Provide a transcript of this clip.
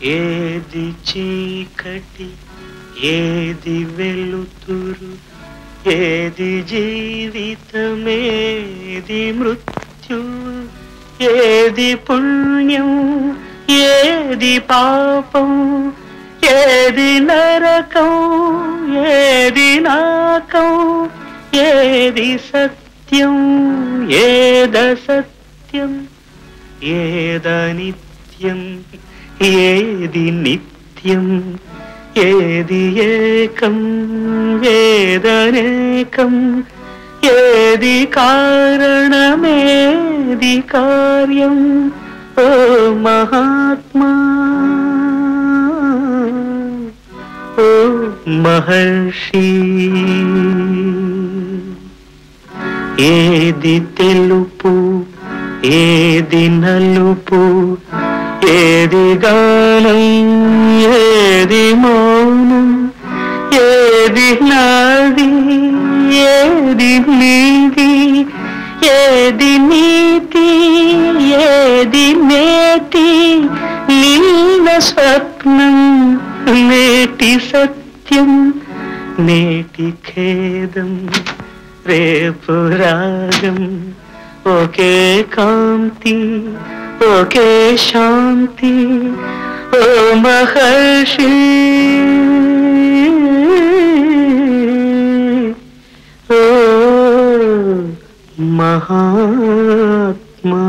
ఏది చీకటి ఏది వెలుతురు ఏది జీవితమేది మృత్యు ఏది పుణ్యం ఏది పాపం ఏది నరకం ఏది నాకం ఏది సత్యం ఏదసత్యం ఏదనిత్యం ఏది నిత్యం ఏది ఏకం ఏదనేకం ఏది కారణమేది కార్యం ఓ మహాత్మా ఓ మహర్షి ఏది తెలుపు ఏది నలుపు ఏది గానం ఏది మౌనం ఏది నాది ఏది నీది ఏది నీతి ఏది నేతి నిన్న స్వప్నం నేటి సత్యం నేటి ఖేదం రేపు రాగం ఒకే కాంతి ఒకే శాంతి ఓ మహర్షి ఓ మహాత్మా